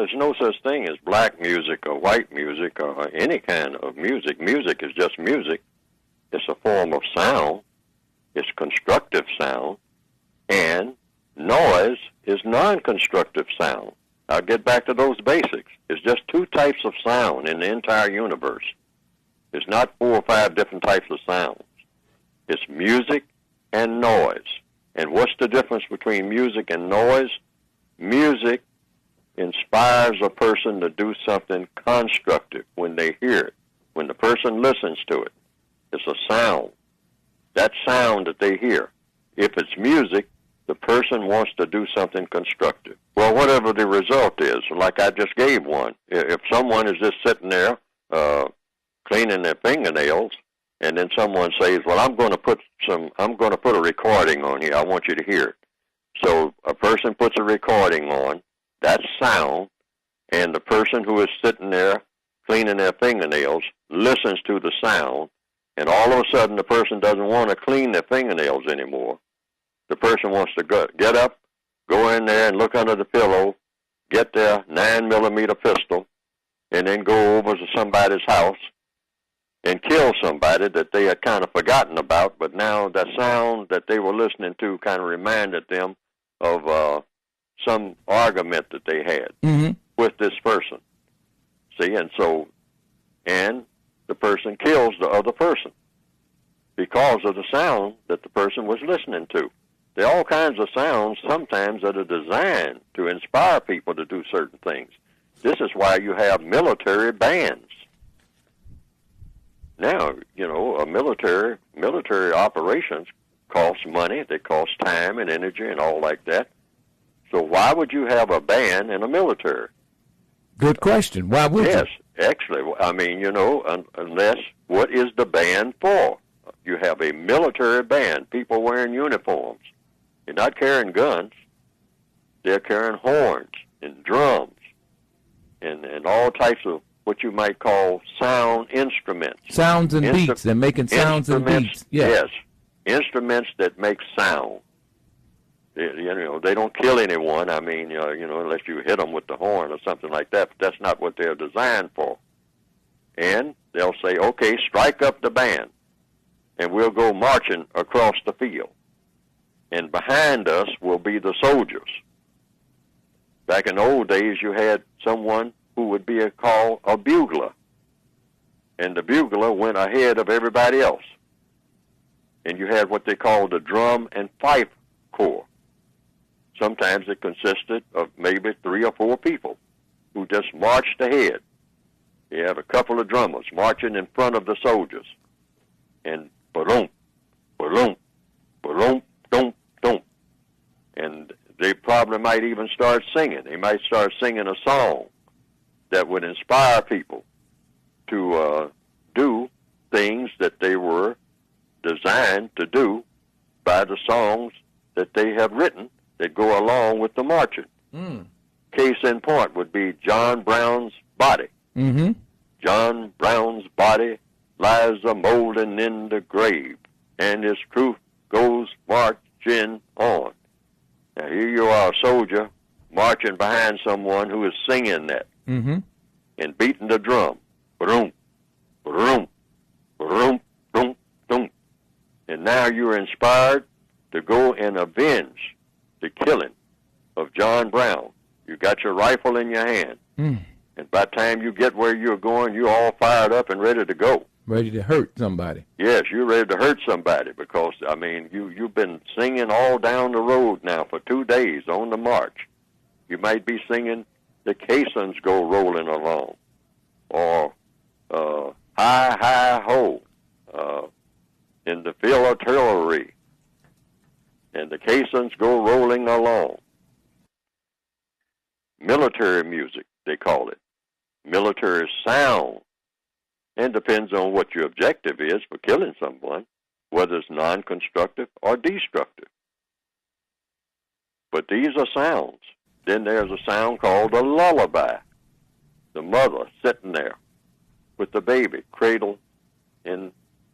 there's no such thing as black music or white music or any kind of music. Music is just music. It's a form of sound. It's constructive sound. And noise is non-constructive sound. I'll get back to those basics. It's just two types of sound in the entire universe. It's not 4 or 5 different types of sounds. It's music and noise. And what's the difference between music and noise? Music inspires a person to do something constructive when they hear it, when the person listens to it. It's a sound. That sound that they hear. If it's music, the person wants to do something constructive. Well, whatever the result is, like I just gave one. If someone is just sitting there cleaning their fingernails, and then someone says, well, I'm going to put a recording on here. I want you to hear it. So a person puts a recording on, that's sound, and the person who is sitting there cleaning their fingernails listens to the sound, and all of a sudden the person doesn't want to clean their fingernails anymore. The person wants to get up, go in there and look under the pillow, get their 9mm pistol, and then go over to somebody's house and kill somebody that they had kind of forgotten about, but now that sound that they were listening to kind of reminded them of some argument that they had with this person. See, and the person kills the other person because of the sound that the person was listening to. There are all kinds of sounds sometimes that are designed to inspire people to do certain things. This is why you have military bands. Now, you know, military operations cost money. They cost time and energy and all like that. So why would you have a band in a military? Good question. Why would you? Yes, actually. I mean, you know, unless, what is the band for? You have a military band, people wearing uniforms. They're not carrying guns. They're carrying horns and drums and all types of what you might call sound instruments. Sounds and beats. They're making sounds and beats. Yeah. Yes, instruments that make sound. You know, they don't kill anyone. I mean, you know, unless you hit them with the horn or something like that. But that's not what they're designed for. And they'll say, okay, strike up the band, and we'll go marching across the field. And behind us will be the soldiers. Back in the old days, you had someone who would be called a bugler. And the bugler went ahead of everybody else. And you had what they called the drum and fife corps. Sometimes it consisted of maybe 3 or 4 people who just marched ahead. You have a couple of drummers marching in front of the soldiers. And ba-dum, ba-dum, ba-dum, dum, dum. And they probably might even start singing. They might start singing a song that would inspire people to do things that they were designed to do by the songs that they have written that go along with the marching. Case in point would be John Brown's Body. John Brown's body lies a-molding in the grave, and his truth goes marching on. Now, here you are, a soldier, marching behind someone who is singing that and beating the drum. Ba-dum, ba-dum, ba-dum, dum, dum. And now you're inspired to go and avenge the killing of John Brown. You got your rifle in your hand. And by the time you get where you're going, you're all fired up and ready to go. Ready to hurt somebody. Yes, you're ready to hurt somebody because, I mean, you've been singing all down the road now for 2 days on the march. You might be singing The Caissons Go Rolling Along, or Hi, Hi, Ho, in the field artillery, and the caissons go rolling along. Military music, they call it. Military sound. And depends on what your objective is for killing someone, whether it's non-constructive or destructive. But these are sounds. Then there's a sound called a lullaby. The mother sitting there with the baby cradled in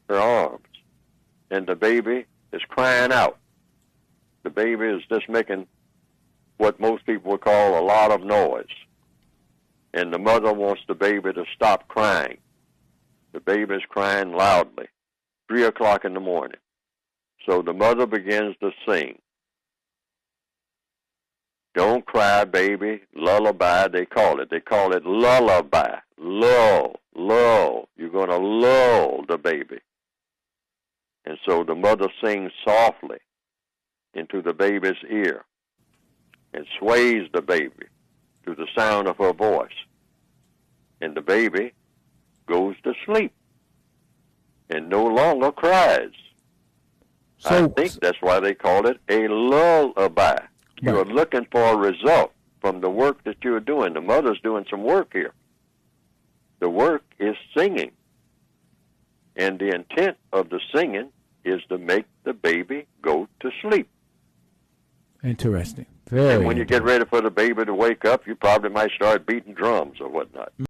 her arms. And the baby is crying out. The baby is just making what most people would call a lot of noise. and the mother wants the baby to stop crying. The baby's crying loudly, 3 o'clock in the morning. So the mother begins to sing. Don't cry, baby, lullaby, they call it. They call it lullaby. Lull, lull. You're going to lull the baby. And so the mother sings softly into the baby's ear and sways the baby to the sound of her voice. And the baby goes to sleep and no longer cries. So, I think that's why they call it a lullaby. You're looking for a result from the work that you're doing. The mother's doing some work here. The work is singing. And the intent of the singing is to make the baby go to sleep. Interesting. Very and when you get ready for the baby to wake up, you probably might start beating drums or whatnot.